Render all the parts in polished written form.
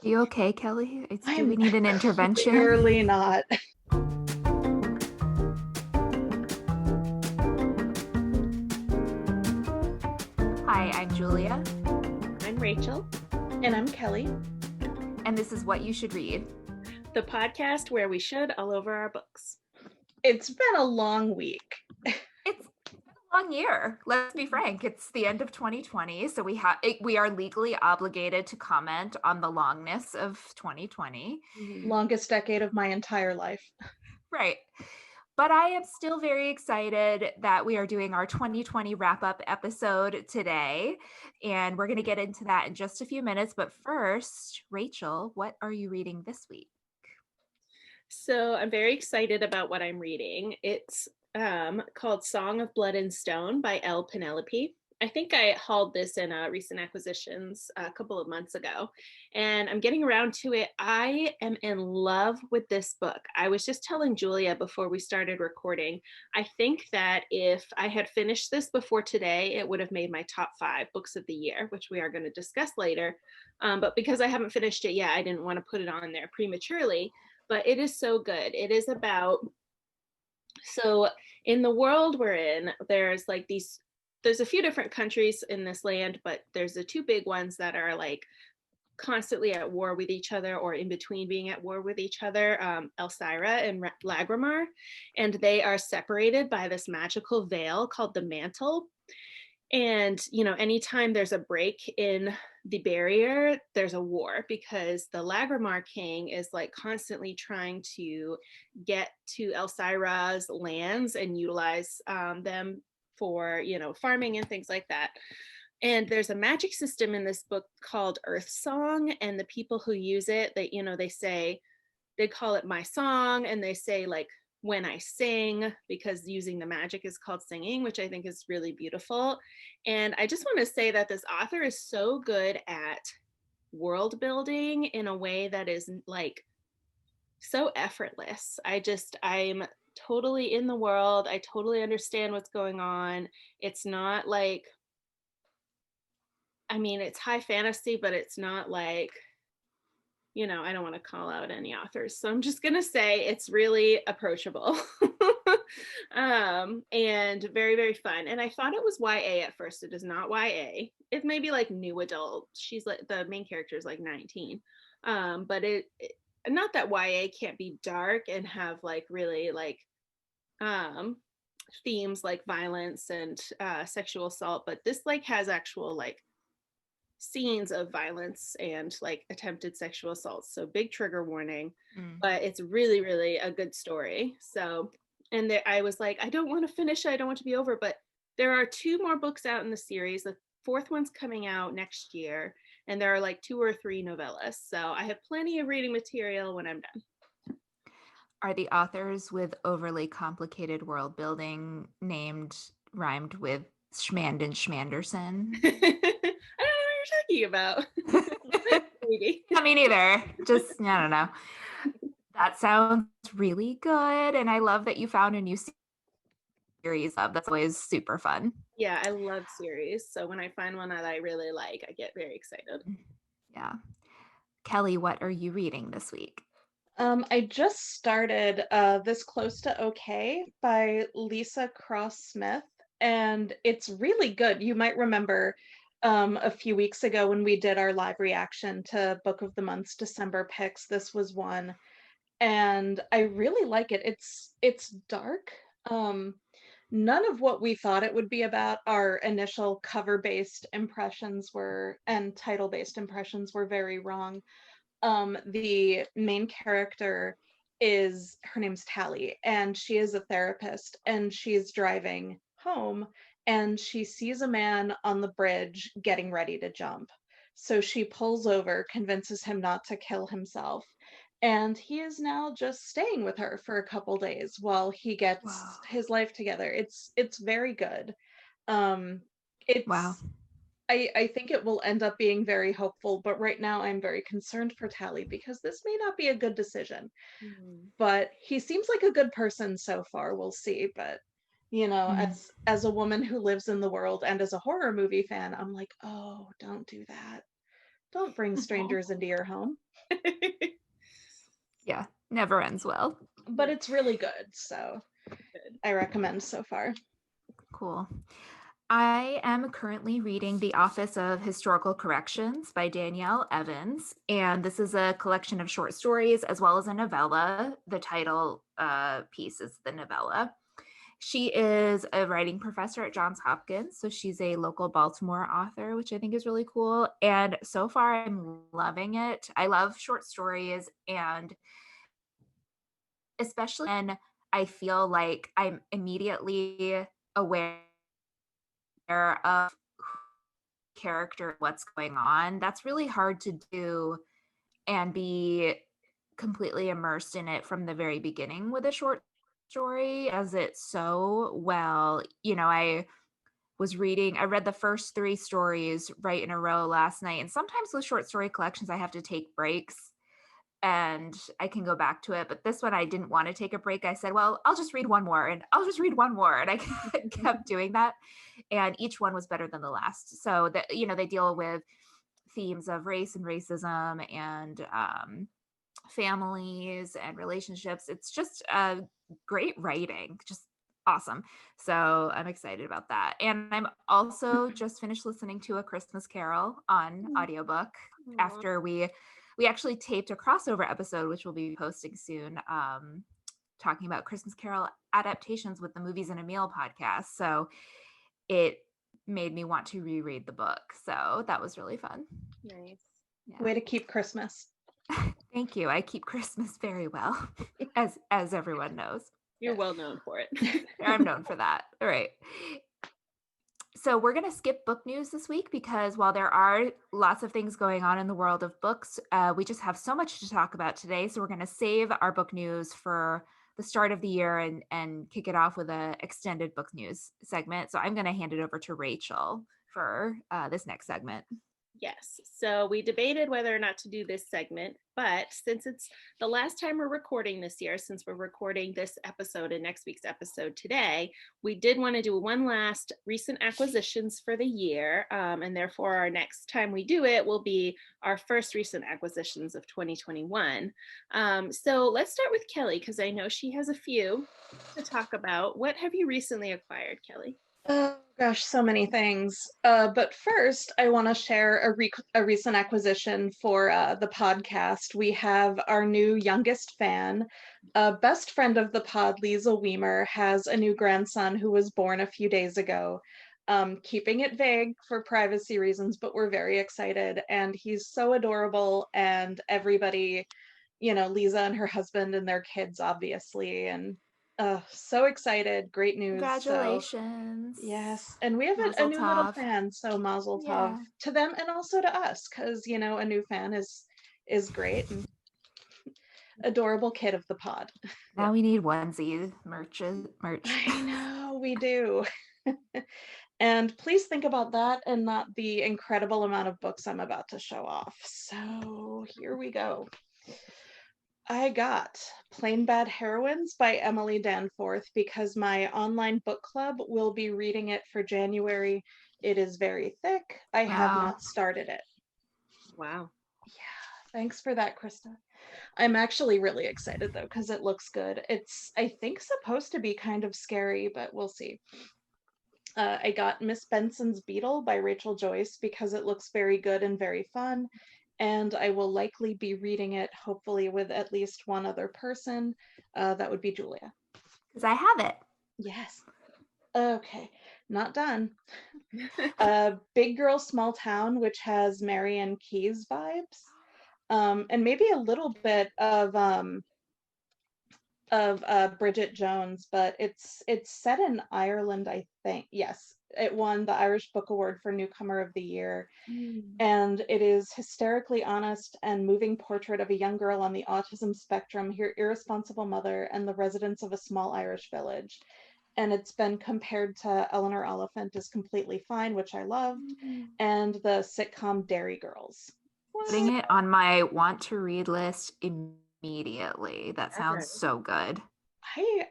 Are you okay, Kelly? Do we I'm need an intervention? clearly not. Hi, I'm Julia, I'm Rachael, And I'm Kelly. and this is What You Should Read. the podcast where we should all over our books. It's been a long week. It's been a long year. Let's be frank. It's the end of 2020, so we are legally obligated to comment on the longness of 2020. Longest decade of my entire life. Right. But I am still very excited that we are doing our 2020 wrap-up episode today, and we're going to get into that in just a few minutes. But first, Rachael, what are you reading this week? So I'm very excited about what I'm reading. It's called Song of Blood and Stone by Penelope. I think I hauled this in recent acquisitions a couple of months ago, and I'm getting around to it. I am in love with this book. I was just telling Julia before we started recording, I think that if I had finished this before today, it would have made my top 5 books of the year, which we are going to discuss later. But because I haven't finished it yet, I didn't want to put it on there prematurely. But it is so good. It is about, so in the world we're in, there's a few different countries in this land, but there's the 2 big ones that are like constantly at war with each other, or in between being at war with each other, Elsira and Lagrimar, and they are separated by this magical veil called the Mantle. And, anytime there's a break in the barrier, there's a war, because the Lagrimar king is like constantly trying to get to Elsira's lands and utilize them for, farming and things like that. And there's a magic system in this book called Earth Song, and the people who use it, they call it my song, and they say like when I sing, because using the magic is called singing, which I think is really beautiful. And I just want to say that this author is so good at world building in a way that is like so effortless. I'm totally in the world. I totally understand what's going on. It's not like, it's high fantasy, but it's not like, I don't want to call out any authors, so I'm just going to say it's really approachable and very, very fun. And I thought it was YA at first. It is not YA. It's maybe like new adult. She's like, the main character is like 19. But it not that YA can't be dark and have like really like themes like violence and sexual assault, but this like has actual like scenes of violence and like attempted sexual assaults, so big trigger warning. But it's really, really a good story. So, and there, I was like, I don't want to finish it, I don't want to be over, but there are 2 more books out in the series. The 4th one's coming out next year, and there are like 2 or 3 novellas, so I have plenty of reading material when I'm done. Are the authors with overly complicated world building rhymed with Schmand and Schmanderson? I don't know what you're talking about. Maybe. I mean, either. Just, I don't know. That sounds really good. And I love that you found a new series up. That's always super fun. Yeah, I love series. So when I find one that I really like, I get very excited. Yeah. Kelly, what are you reading this week? I just started This Close to Okay by Leesa Cross-Smith, and it's really good. You might remember a few weeks ago when we did our live reaction to Book of the Month's December picks. This was one, and I really like it. It's dark. None of what we thought it would be about our initial cover-based impressions and title-based impressions were very wrong. The main character her name's Tally, and she is a therapist, and she's driving home, and she sees a man on the bridge getting ready to jump. So she pulls over, convinces him not to kill himself, and he is now just staying with her for a couple days while he gets his life together. It's very good. It's Wow. I think it will end up being very hopeful, but right now I'm very concerned for Tally because this may not be a good decision. But he seems like a good person so far. We'll see. But as a woman who lives in the world and as a horror movie fan, I'm like, oh, don't do that. Don't bring strangers into your home. Yeah, never ends well. But it's really good, so I recommend so far. Cool. I am currently reading The Office of Historical Corrections by Danielle Evans, and this is a collection of short stories as well as a novella. The title piece is the novella. She is a writing professor at Johns Hopkins, so she's a local Baltimore author, which I think is really cool. And so far, I'm loving it. I love short stories, and especially when I feel like I'm immediately aware of character, what's going on. That's really hard to do and be completely immersed in it from the very beginning with a short story, as it's so well. I read the first 3 stories right in a row last night, and sometimes with short story collections I have to take breaks and I can go back to it, but this one I didn't want to take a break. I said, well, I'll just read one more, and I'll just read one more, and I kept doing that, and each one was better than the last. So that, they deal with themes of race and racism and families and relationships. It's just great writing, just awesome. So I'm excited about that. And I'm also just finished listening to A Christmas Carol on audiobook. After we actually taped a crossover episode, which we'll be posting soon, talking about Christmas Carol adaptations with the Movies and a Meal podcast. So it made me want to reread the book. So that was really fun. Nice. Yeah. Way to keep Christmas. Thank you. I keep Christmas very well, as everyone knows. You're well known for it. I'm known for that. All right. So we're going to skip book news this week because while there are lots of things going on in the world of books, we just have so much to talk about today. So we're going to save our book news for the start of the year and kick it off with an extended book news segment. So I'm going to hand it over to Rachael for this next segment. Yes. So we debated whether or not to do this segment, but since it's the last time we're recording this year, since we're recording this episode and next week's episode today, we did want to do one last recent acquisitions for the year. And therefore, our next time we do it will be our first recent acquisitions of 2021. So let's start with Kelly, because I know she has a few to talk about. What have you recently acquired, Kelly? Oh gosh, so many things. But first, I want to share a recent acquisition for the podcast. We have our new youngest fan, best friend of the pod, Leesa Weimer, has a new grandson who was born a few days ago. Keeping it vague for privacy reasons, but we're very excited. And he's so adorable, and everybody, Leesa and her husband and their kids, obviously, and so excited. Great news. Congratulations. So, yes. And we have a new little fan, so mazel tov to them and also to us, because, a new fan is great. And adorable kid of the pod. Now we need onesie merch. I know, we do. And please think about that and not the incredible amount of books I'm about to show off. So here we go. I got Plain Bad Heroines by Emily Danforth because my online book club will be reading it for January. It is very thick. I have not started it. Wow. Yeah, thanks for that, Krista. I'm actually really excited though, because it looks good. It's, I think, supposed to be kind of scary, but we'll see. I got Miss Benson's Beetle by Rachel Joyce because it looks very good and very fun. And I will likely be reading it, hopefully with at least one other person. That would be Julia. Because I have it. Yes. Okay, not done. Big Girl Small Town, which has Marianne Keyes vibes. And maybe a little bit of Bridget Jones, but it's set in Ireland, I think. Yes, it won the Irish Book Award for Newcomer of the Year. And it is hysterically honest and moving portrait of a young girl on the autism spectrum, her irresponsible mother, and the residents of a small Irish village. And it's been compared to Eleanor Oliphant as Completely Fine, which I loved, and the sitcom Dairy Girls. Putting it on my want to read list immediately. That sounds so good.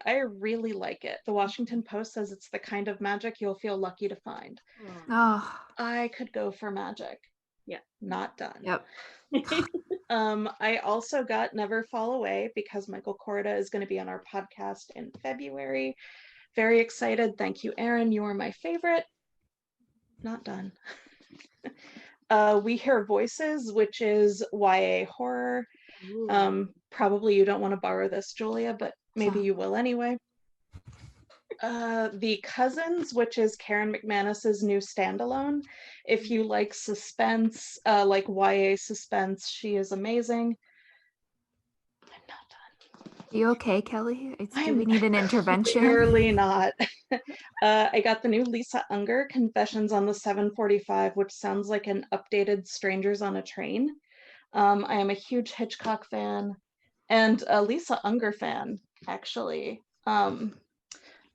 I really like it. The Washington Post says it's the kind of magic you'll feel lucky to find. Oh, I could go for magic. Not done. Yep. I also got Never Fall Away because Michael Koryta is going to be on our podcast in February. Very excited. Thank you, Erin. You are my favorite. Not done. We Hear Voices, which is YA horror. Probably you don't want to borrow this, Julia, but maybe you will anyway. The Cousins, which is Karen McManus's new standalone. If you like suspense, like YA suspense, she is amazing. I'm not done. Are you okay, Kelly? Do we need an intervention? Clearly not. I got the new Leesa Unger, Confessions on the 745, which sounds like an updated Strangers on a Train. I am a huge Hitchcock fan and a Leesa Unger fan, actually.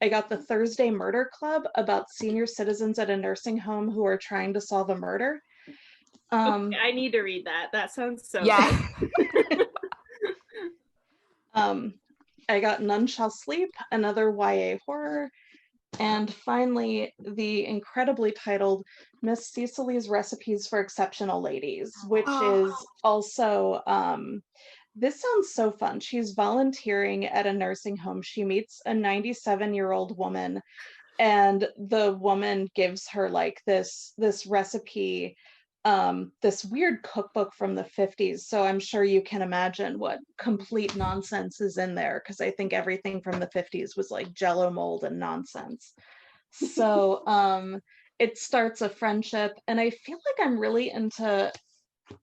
I got the Thursday Murder Club about senior citizens at a nursing home who are trying to solve a murder. Okay, I need to read that. That sounds so good. I got None Shall Sleep, another YA horror. And finally, the incredibly titled Miss Cecily's Recipes for Exceptional Ladies, which is also, this sounds so fun. She's volunteering at a nursing home. She meets a 97-year-old woman, and the woman gives her like this recipe, this weird cookbook from the 50s. So I'm sure you can imagine what complete nonsense is in there, because I think everything from the 50s was like Jello mold and nonsense. So it starts a friendship, and I feel like I'm really into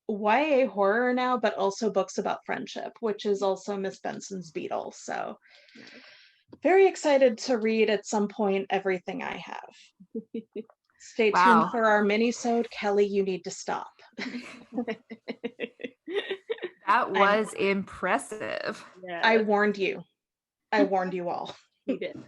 YA horror now, but also books about friendship, which is also Miss Benson's Beetle. So very excited to read at some point everything I have. Stay tuned for our mini-sode. Kelly, you need to stop. That was impressive. Yeah. I warned you. I warned you all. You did.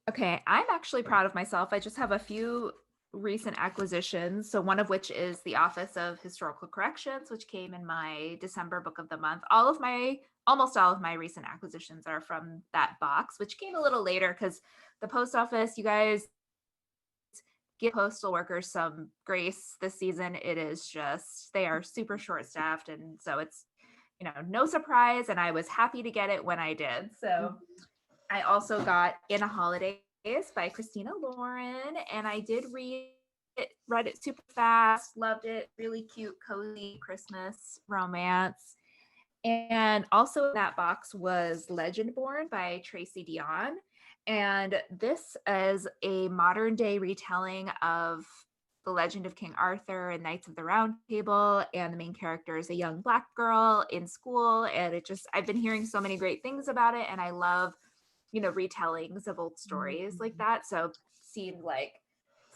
Okay, I'm actually proud of myself. I just have a few recent acquisitions. So one of which is the Office of Historical Corrections, which came in my December book of the month. Almost all of my recent acquisitions are from that box, which came a little later because the post office, you guys, give postal workers some grace this season. It is just, they are super short-staffed, and so it's, no surprise, and I was happy to get it when I did. So I also got In a Holidaze by Christina Lauren, and I did read it super fast, loved it, really cute, cozy Christmas romance. And also in that box was Legendborn by Tracy Deonn. And this is a modern day retelling of the legend of King Arthur and Knights of the Round Table. And the main character is a young Black girl in school. And I've been hearing so many great things about it. And I love, retellings of old stories like that. So seemed like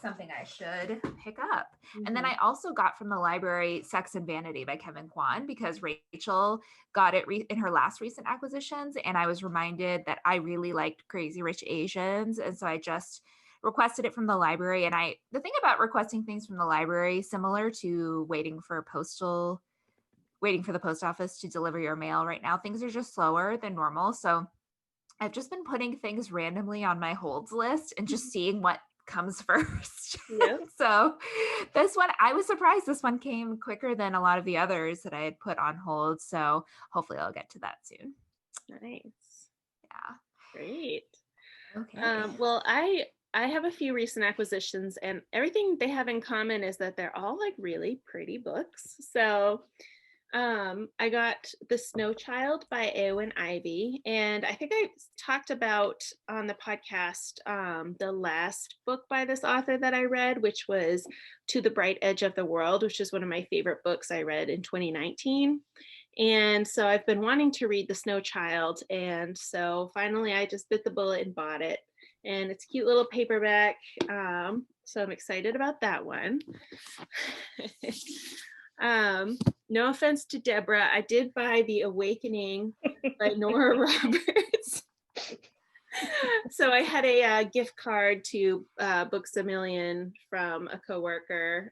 something I should pick up. And then I also got from the library Sex and Vanity by Kevin Kwan, because Rachael got it in her last recent acquisitions, and I was reminded that I really liked Crazy Rich Asians, and so I just requested it from the library. And the thing about requesting things from the library, similar to waiting for the post office to deliver your mail right now, things are just slower than normal. So I've just been putting things randomly on my holds list and just seeing what comes first. Yep. So this one, I was surprised this one came quicker than a lot of the others that I had put on hold. So hopefully I'll get to that soon. Nice. Yeah. Great. Okay. Well, I have a few recent acquisitions, and everything they have in common is that they're all like really pretty books. So I got The Snow Child by Eowyn Ivey, and I think I talked about on the podcast the last book by this author that I read, which was To the Bright Edge of the World, which is one of my favorite books I read in 2019. And so I've been wanting to read The Snow Child, and so finally I just bit the bullet and bought it. And it's a cute little paperback, so I'm excited about that one. No offense to Deborah, I did buy The Awakening by Nora Roberts. So I had a gift card to Books a Million from a coworker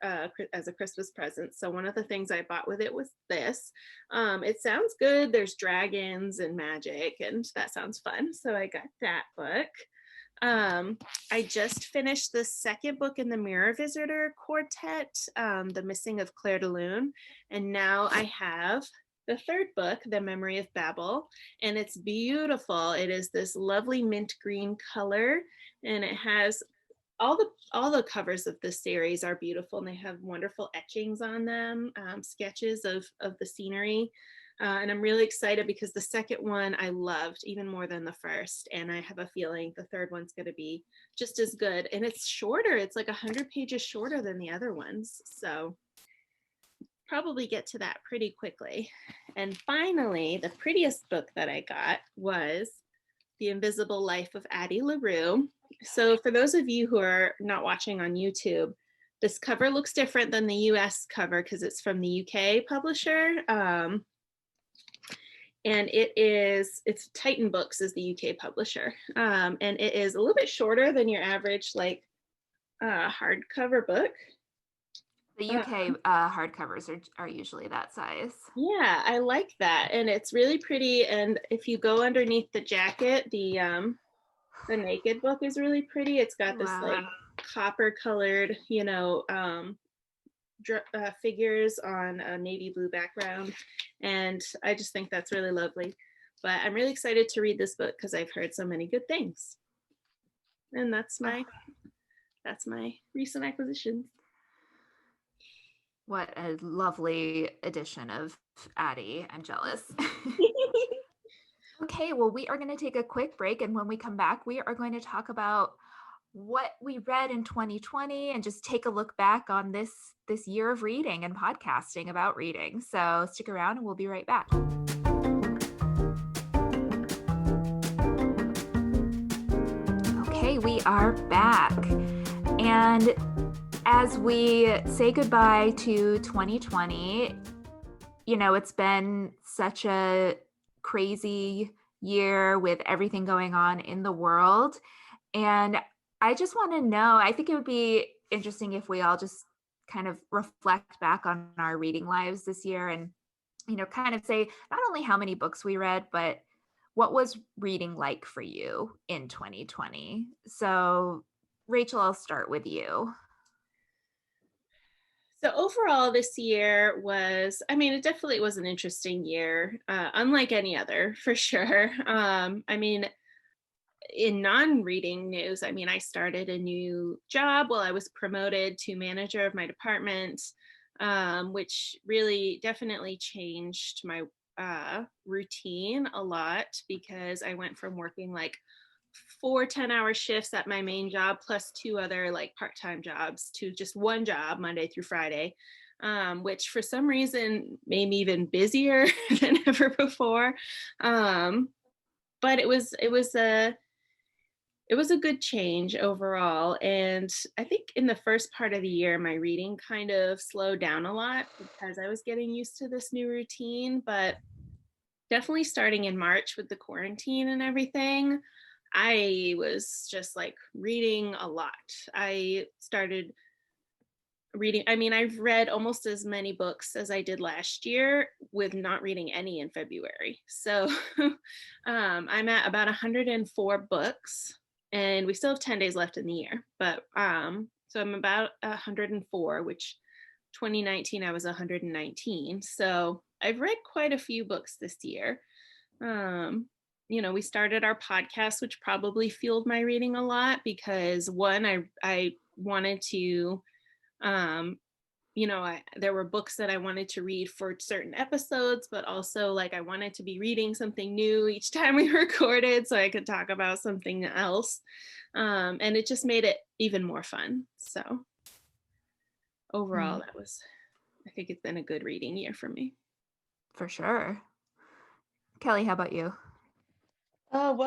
as a Christmas present. So one of the things I bought with it was this. It sounds good. There's dragons and magic, and that sounds fun. So I got that book. I just finished the second book in the Mirror Visitor Quartet, The Missing of Claire de Lune, and now I have the third book, The Memory of Babel, and it's beautiful. It is this lovely mint green color, and it has all the covers of this series are beautiful, and they have wonderful etchings on them, sketches of the scenery. And I'm really excited because the second one I loved even more than the first, and I have a feeling the third one's going to be just as good. And it's shorter. It's like 100 pages shorter than the other ones, so probably get to that pretty quickly. And finally, the prettiest book that I got was The Invisible Life of Addie LaRue. So for those of you who are not watching on YouTube, this cover looks different than the US cover because it's from the UK publisher. And it's Titan Books is the UK publisher. And it is a little bit shorter than your average like hardcover book. The UK hardcovers are usually that size. Yeah, I like that. And it's really pretty. And if you go underneath the jacket, the naked book is really pretty. It's got this like copper colored, figures on a navy blue background, and I just think that's really lovely. But I'm really excited to read this book because I've heard so many good things, and that's my recent acquisition. What a lovely edition of Addie. I'm jealous. Okay, well, we are going to take a quick break, and when we come back, we are going to talk about what we read in 2020 and just take a look back on this year of reading and podcasting about reading. So stick around and we'll be right back. Okay, we are back. And as we say goodbye to 2020, it's been such a crazy year with everything going on in the world. And I just want to know, I think it would be interesting if we all just kind of reflect back on our reading lives this year and, kind of say not only how many books we read, but what was reading like for you in 2020? So, Rachael, I'll start with you. So overall, this year was, it definitely was an interesting year, unlike any other, for sure. In non-reading news, I started a new job. Well, I was promoted to manager of my department, which really definitely changed my routine a lot because I went from working like 4 10-hour shifts at my main job plus 2 other like part-time jobs to just one job Monday through Friday, which for some reason made me even busier than ever before. But it was a good change overall. And I think in the first part of the year, my reading kind of slowed down a lot because I was getting used to this new routine. But definitely starting in March with the quarantine and everything, I was just like reading a lot. I started reading, I've read almost as many books as I did last year with not reading any in February. So I'm at about 104 books. And we still have 10 days left in the year, but so I'm about 104, which 2019 I was 119. So I've read quite a few books this year. We started our podcast, which probably fueled my reading a lot because one, I wanted to, there were books that I wanted to read for certain episodes, but also like I wanted to be reading something new each time we recorded so I could talk about something else. And it just made it even more fun. So overall, I think it's been a good reading year for me. For sure. Kelly, how about you? As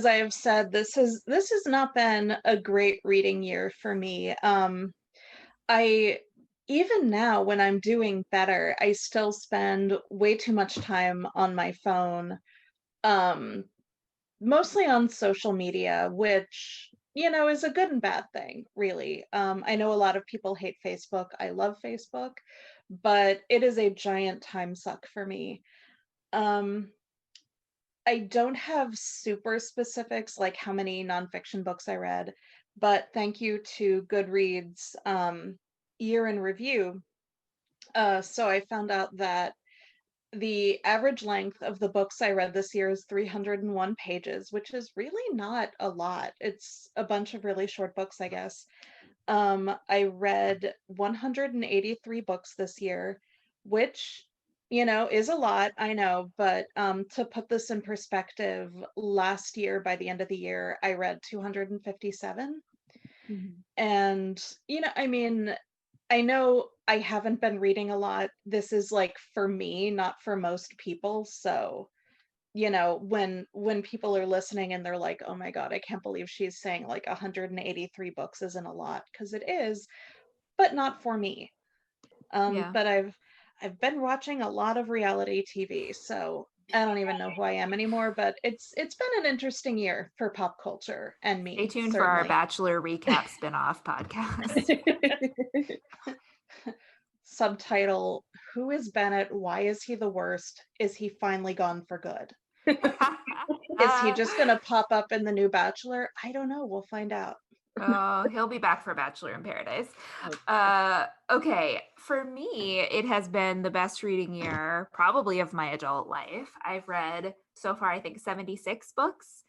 I have said, this has not been a great reading year for me. I even now when I'm doing better, I still spend way too much time on my phone, mostly on social media, which is a good and bad thing, really. I know a lot of people hate Facebook. I love Facebook, but it is a giant time suck for me. I don't have super specifics like how many nonfiction books I read, but thank you to Goodreads year in review. So I found out that the average length of the books I read this year is 301 pages, which is really not a lot. It's a bunch of really short books, I guess. I read 183 books this year, which, is a lot, I know, but to put this in perspective, last year, by the end of the year, I read 257. And, I mean, I know I haven't been reading a lot. This is like for me, not for most people. So, when people are listening and they're like, "Oh my God, I can't believe she's saying like 183 books isn't a lot," because it is, but not for me. Yeah. But I've been watching a lot of reality TV, so I don't even know who I am anymore, but it's been an interesting year for pop culture and Stay me, tuned for our certainly. Bachelor recap spinoff podcast. Subtitle: Who is Bennett? Why is he the worst? Is he finally gone for good? Is he just gonna pop up in the new Bachelor? I don't know. We'll find out. Oh, he'll be back for Bachelor in Paradise. Okay, for me, it has been the best reading year probably of my adult life. I've read so far, I think 76 books.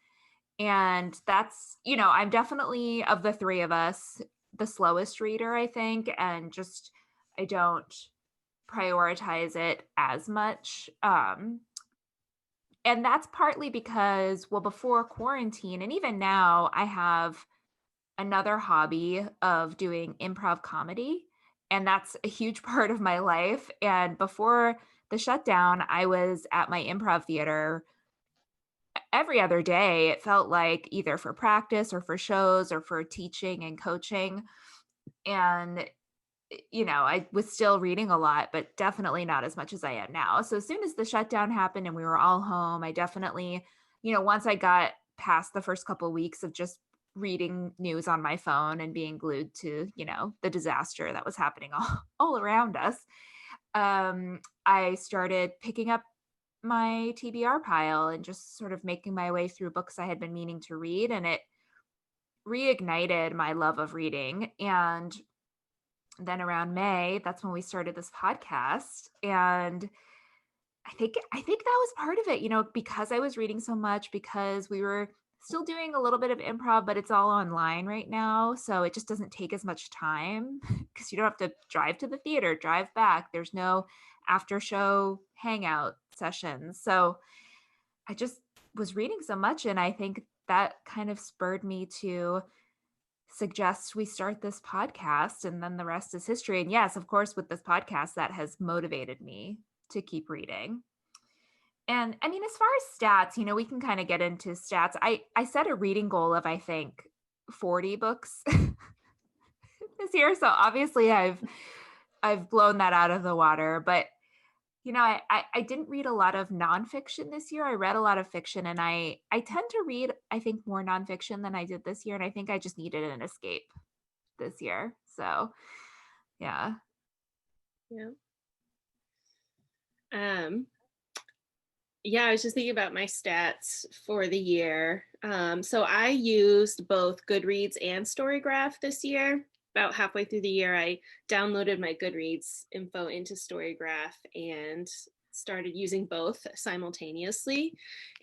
And that's, I'm definitely, of the three of us, the slowest reader, I think. And just, I don't prioritize it as much. And that's partly because, well, before quarantine, and even now, I have another hobby of doing improv comedy. And that's a huge part of my life. And before the shutdown, I was at my improv theater every other day. It felt like, either for practice or for shows or for teaching and coaching. And I was still reading a lot, but definitely not as much as I am now. So as soon as the shutdown happened and we were all home, I definitely, once I got past the first couple of weeks of just reading news on my phone and being glued to, the disaster that was happening all around us, I started picking up my TBR pile and just sort of making my way through books I had been meaning to read. And it reignited my love of reading. And then around May, that's when we started this podcast. And I think that was part of it, because I was reading so much, because we were still doing a little bit of improv, but it's all online right now. So it just doesn't take as much time because you don't have to drive to the theater, drive back. There's no after show hangout sessions. So I just was reading so much. And I think that kind of spurred me to suggest we start this podcast, and then the rest is history. And yes, of course, with this podcast, that has motivated me to keep reading. And I mean, as far as stats, we can kind of get into stats. I set a reading goal of, I think, 40 books this year. So obviously I've blown that out of the water, but I didn't read a lot of nonfiction this year. I read a lot of fiction, and I tend to read, I think, more nonfiction than I did this year. And I think I just needed an escape this year. So, yeah. Yeah. Yeah, I was just thinking about my stats for the year. So I used both Goodreads and Storygraph this year. About halfway through the year, I downloaded my Goodreads info into Storygraph and started using both simultaneously.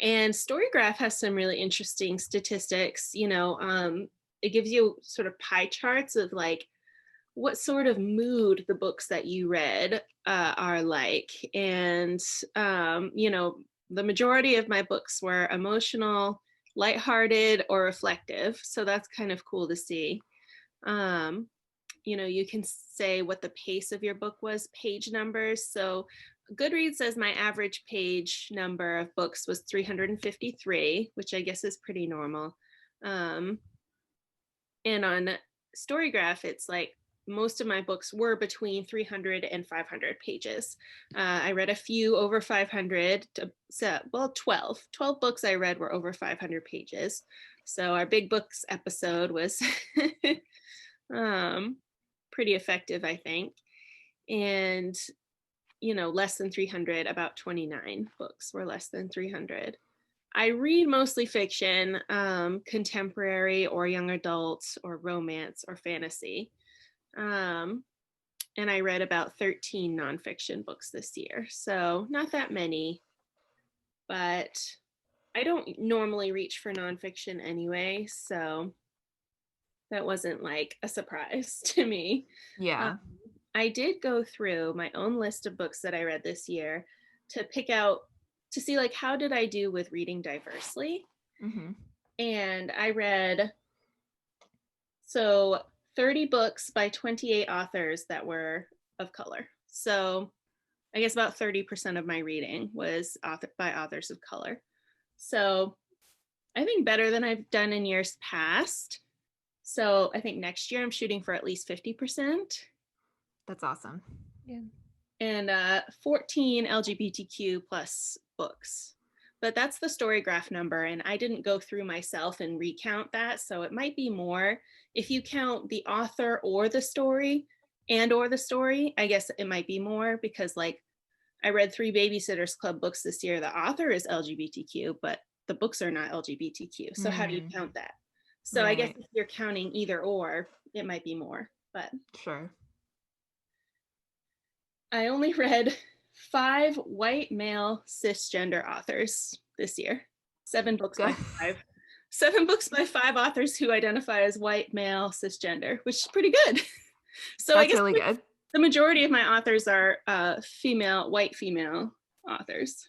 And Storygraph has some really interesting statistics. It gives you sort of pie charts of like what sort of mood the books that you read are like. And, the majority of my books were emotional, lighthearted, or reflective. So that's kind of cool to see. You can say what the pace of your book was, page numbers. So Goodreads says my average page number of books was 353, which I guess is pretty normal. And on Storygraph, it's like most of my books were between 300 and 500 pages. I read a few over 500, 12 books I read were over 500 pages. So our big books episode was pretty effective, I think. And, less than 300, about 29 books were less than 300. I read mostly fiction, contemporary or young adults or romance or fantasy. And I read about 13 nonfiction books this year. So not that many, but I don't normally reach for nonfiction anyway. So that wasn't like a surprise to me. Yeah. I did go through my own list of books that I read this year to pick out, to see like, how did I do with reading diversely? Mm-hmm. And I read, so 30 books by 28 authors that were of color. So I guess about 30% of my reading was by authors of color. So I think better than I've done in years past. So I think next year I'm shooting for at least 50%. That's awesome. Yeah. And 14 LGBTQ plus books. But that's the Storygraph number, and I didn't go through myself and recount that, so it might be more. If you count the author or the story or the story, I guess it might be more, because like I read 3 Babysitters Club books this year. The author is LGBTQ, but the books are not LGBTQ. So how do you count that? So right. I guess if you're counting either or, it might be more, but. Sure. I only read 5 white male cisgender authors this year. 7 books by 5. 7 books by 5 authors who identify as white male cisgender, which is pretty good. So that's I guess really good. The majority of my authors are white female authors,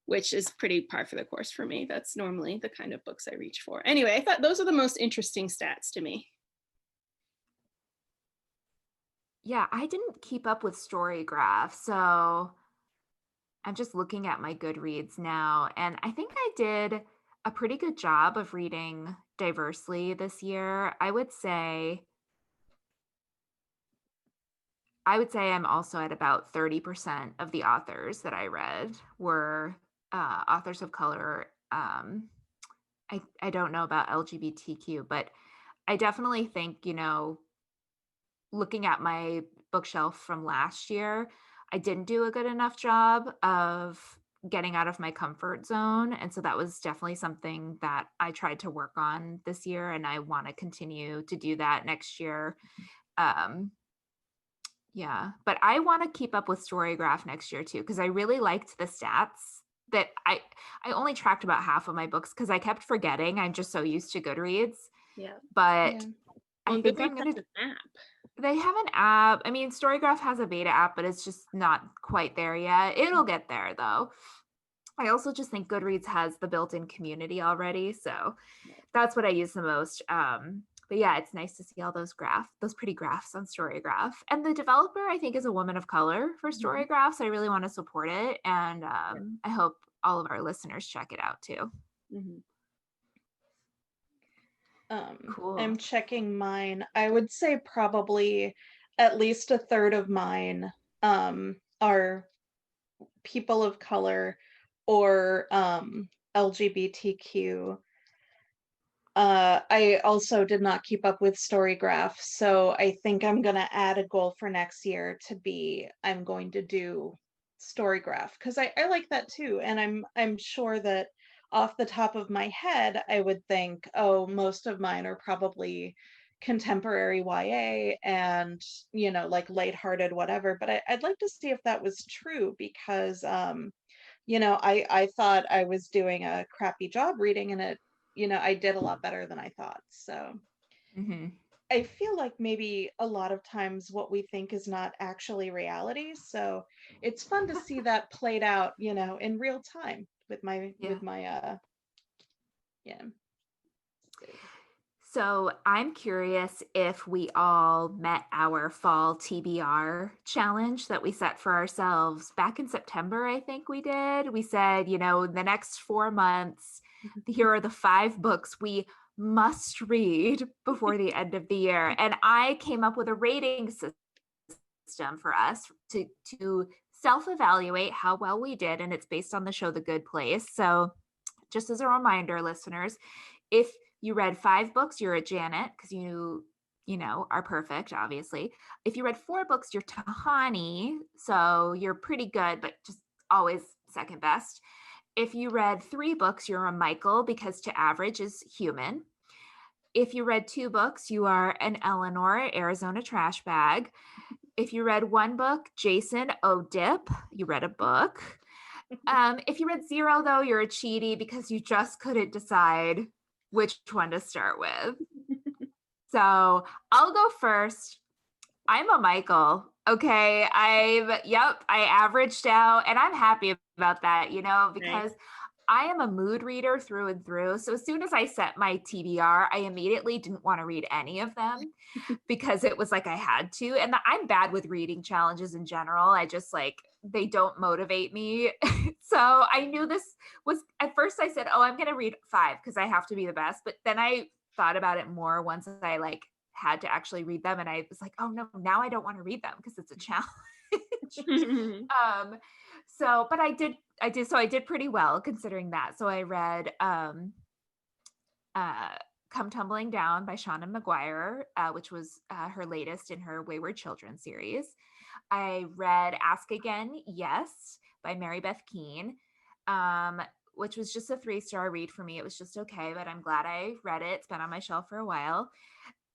which is pretty par for the course for me. That's normally the kind of books I reach for. Anyway, I thought those are the most interesting stats to me. Yeah, I didn't keep up with Storygraph, so I'm just looking at my Goodreads now, and I think I did a pretty good job of reading diversely this year. I would say I'm also at about 30% of the authors that I read were authors of color. I don't know about LGBTQ, but I definitely think, looking at my bookshelf from last year, I didn't do a good enough job of getting out of my comfort zone. And so that was definitely something that I tried to work on this year, and I want to continue to do that next year. Yeah, but I want to keep up with Storygraph next year too, because I really liked the stats that I only tracked about half of my books because I kept forgetting. I'm just so used to Goodreads. Yeah. But I think I'm going to. App. They have an app. I mean, Storygraph has a beta app, but it's just not quite there yet. It'll get there though. I also just think Goodreads has the built-in community already, so that's what I use the most. But yeah, it's nice to see all those pretty graphs on Storygraph. And the developer, I think, is a woman of color for Storygraph, so I really want to support it. And I hope all of our listeners check it out too. Cool. I'm checking mine. I would say probably at least a third of mine are people of color or LGBTQ. I also did not keep up with Storygraph, so I think I'm going to add a goal for next year to be, I'm going to do Storygraph, because I like that too. And I'm sure that off the top of my head, I would think, oh, most of mine are probably contemporary YA and, like lighthearted, whatever. But I'd like to see if that was true, because, I thought I was doing a crappy job reading, and I did a lot better than I thought. So I feel like maybe a lot of times what we think is not actually reality. So it's fun to see that played out, in real time with my. So I'm curious if we all met our fall TBR challenge that we set for ourselves back in September. I think we did. We said, the next 4 months, here are the 5 books we must read before the end of the year. And I came up with a rating system for us to self-evaluate how well we did. And it's based on the show The Good Place. So just as a reminder, listeners, if you read 5 books, you're a Janet, because you are perfect, obviously. If you read 4 books, you're Tahani, so you're pretty good, but just always second best. If you read 3 books, you're a Michael, because to average is human. If you read 2 books, you are an Eleanor, Arizona trash bag. If you read 1 book, Jason, oh dip, you read a book. If you read 0, though, you're a cheaty because you just couldn't decide which one to start with. So I'll go first. I'm a Michael. Okay. I averaged out, and I'm happy about that, because I am a mood reader through and through. So as soon as I set my TBR, I immediately didn't want to read any of them because it was like I had to. And I'm bad with reading challenges in general. I just they don't motivate me. So I knew this was, at first I said, oh, I'm going to read 5 because I have to be the best. But then I thought about it more once I had to actually read them. And I was like, oh no, now I don't want to read them because it's a challenge. But I did pretty well considering that. So I read Come Tumbling Down by Shauna McGuire, which was her latest in her Wayward Children series. I read Ask Again, Yes by Mary Beth Keane, which was just a 3-star read for me. It was just okay, but I'm glad I read it. It's been on my shelf for a while.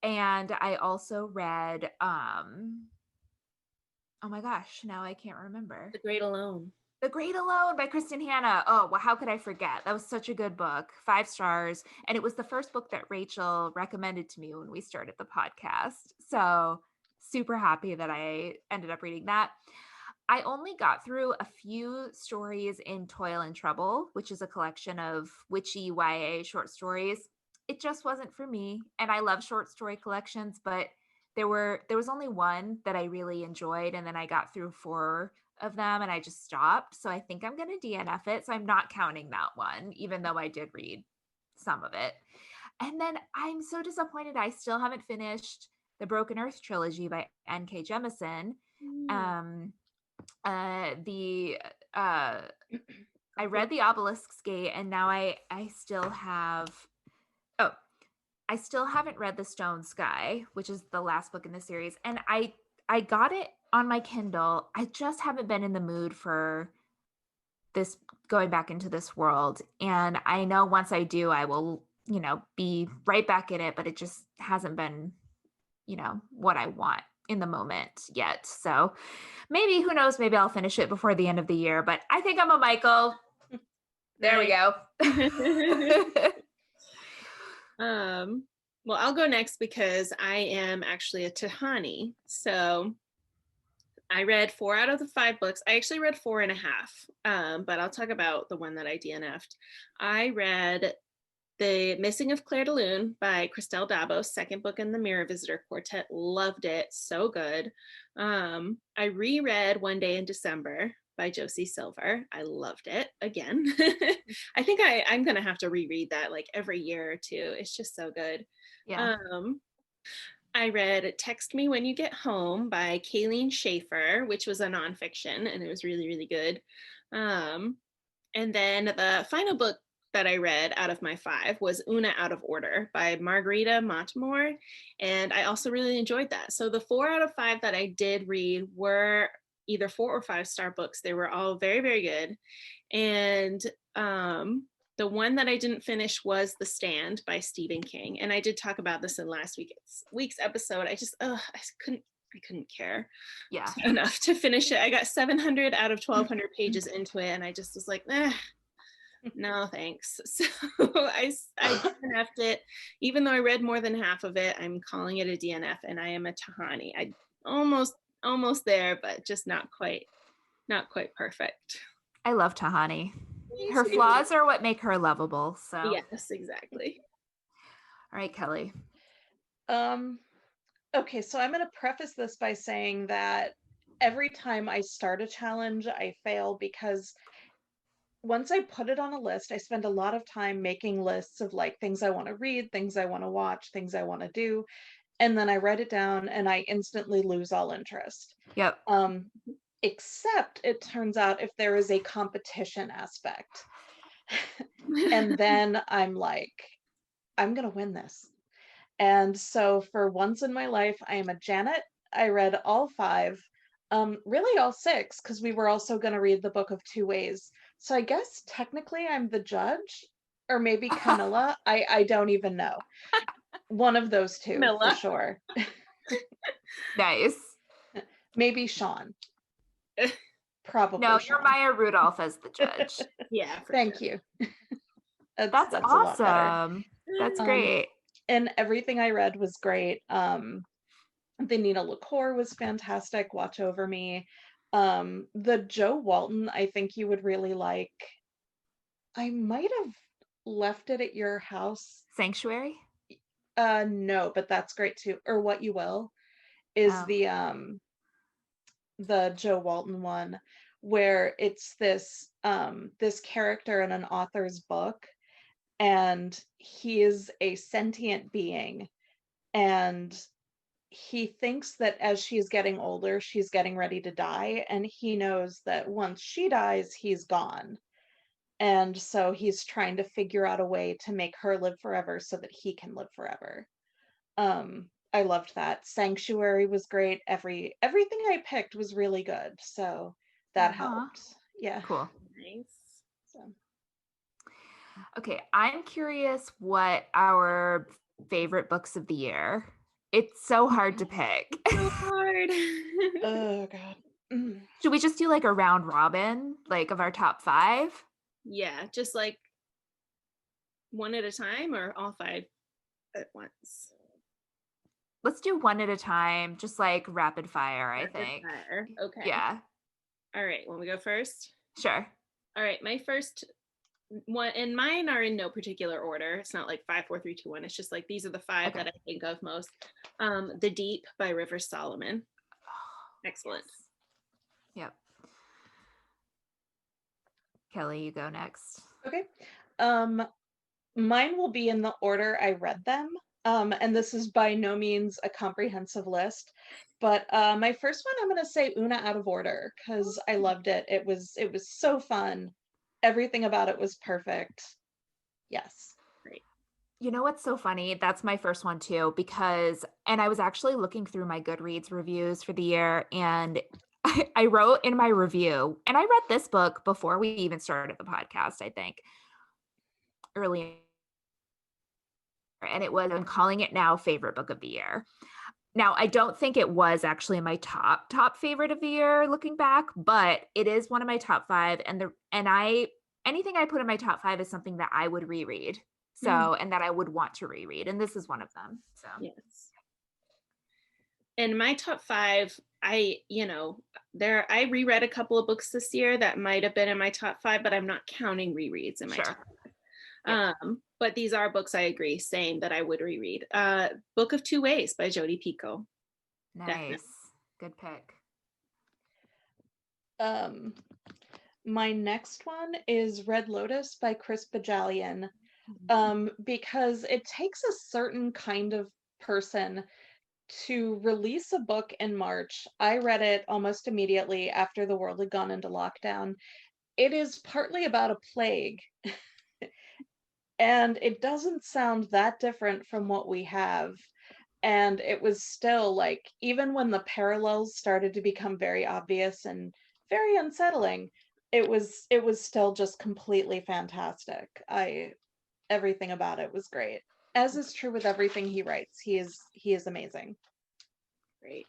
And I also read, oh my gosh, now I can't remember. The Great Alone. The Great Alone by Kristen Hanna. Oh, well, how could I forget? That was such a good book. 5 stars. And it was the first book that Rachael recommended to me when we started the podcast. So super happy that I ended up reading that. I only got through a few stories in Toil and Trouble, which is a collection of witchy YA short stories. It just wasn't for me. And I love short story collections, but there was only one that I really enjoyed. And then I got through 4 of them and I just stopped. So I think I'm going to DNF it. So I'm not counting that one, even though I did read some of it. And then I'm so disappointed. I still haven't finished the Broken Earth trilogy by N.K. Jemisin. I read The Obelisk's Gate, and now I still haven't read The Stone Sky, which is the last book in the series. And I got it on my Kindle. I just haven't been in the mood for this, going back into this world. And I know once I do, I will, be right back in it, but it just hasn't been, what I want in the moment yet. So maybe, who knows, maybe I'll finish it before the end of the year, but I think I'm a Michael. There we go. Well, I'll go next because I am actually a Tahani. So I read 4 out of the 5 books. I actually read 4.5, but I'll talk about the one that I DNF'd. I read The Missing of Claire de Lune by Christelle Dabos, second book in the Mirror Visitor Quartet. Loved it. So good. I reread One Day in December by Josie Silver. I loved it again. I think I'm going to have to reread that every year or two. It's just so good. Yeah. I read Text Me When You Get Home by Kayleen Schaefer, which was a nonfiction, and it was really, really good. And then the final book that I read out of my 5 was Una Out of Order by Margarita Montemore, and I also really enjoyed that. So the 4 out of 5 that I did read were either 4 or 5-star books. They were all very, very good. And the one that I didn't finish was The Stand by Stephen King. And I did talk about this in last week's episode. I couldn't care enough to finish it. I got 700 out of 1,200 pages into it, and I just was like, no thanks. So I DNF'd it. Even though I read more than half of it, I'm calling it a DNF, and I am a Tahani. I almost there, but just not quite perfect. I love Tahani. Her flaws are what make her lovable. So yes, exactly. All right, Kelly. Okay, so I'm going to preface this by saying that every time I start a challenge, I fail because once I put it on a list, I spend a lot of time making lists of things I want to read, things I want to watch, things I want to do. And then I write it down and I instantly lose all interest. Yep. Except it turns out if there is a competition aspect. And then I'm like, I'm going to win this. And so for once in my life, I am a Janet. I read all 5. Really all 6, because we were also going to read the Book of Two Ways. So I guess technically I'm the judge, or maybe Camilla. I don't even know. One of those two, Camilla. for sure. Nice. Maybe Sean. Probably No, Sean. you're Maya Rudolph as the judge. Yeah, Thank sure. you. That's a lot better. awesome. That's great. And everything I read was great. The Nina LaCour was fantastic. Watch Over Me. The Joe Walton, I think you would really like. I might have left it at your house. Sanctuary? No, but that's great too. Or What You Will is Oh. the Joe Walton one, where it's this this character in an author's book, and he is a sentient being, and he thinks that as she's getting older, she's getting ready to die, and he knows that once she dies, he's gone. And so he's trying to figure out a way to make her live forever so that he can live forever. I loved that. Sanctuary was great. Everything I picked was really good. So that helped. Yeah. Cool. Nice. So. Okay, I'm curious what our favorite books of the year. It's so hard to pick. So hard. Oh God. Should we just do like a round robin, like of our top 5? Yeah, just like one at a time or all 5 at once? Let's do one at a time, just like rapid fire, I think. Fire. Okay. Yeah. All right, want we go first? Sure. All right, my first one, and mine are in no particular order. It's not like 5, 4, 3, 2, 1. It's just like these are the 5 that I think of most. The Deep by River Solomon. Excellent. Yep. Kelly, you go next. Okay. Mine will be in the order I read them. And this is by no means a comprehensive list, but my first one, I'm going to say Una Out of Order, because I loved it. It was so fun. Everything about it was perfect. Yes. Great. You know what's so funny? That's my first one too, and I was actually looking through my Goodreads reviews for the year, and I wrote in my review, and I read this book before we even started the podcast, I think, early. And it was, I'm calling it now, favorite book of the year. Now, I don't think it was actually my top favorite of the year looking back, but it is one of my top 5. Anything I put in my top 5 is something that I would reread. So, and that I would want to reread. And this is one of them. So, yes. And my top 5, I reread a couple of books this year that might have been in my top 5, but I'm not counting rereads in my top 5. But these are books I agree, same, that I would reread. Book of Two Ways by Jodi Picoult. Nice. Definitely. Good pick. My next one is Red Lotus by Chris Bajalian, because it takes a certain kind of person to release a book in March. I read it almost immediately after the world had gone into lockdown. It is partly about a plague. And it doesn't sound that different from what we have. And it was still like, even when the parallels started to become very obvious and very unsettling, it was still just completely fantastic. Everything about it was great. As is true with everything he writes. He is amazing. Great.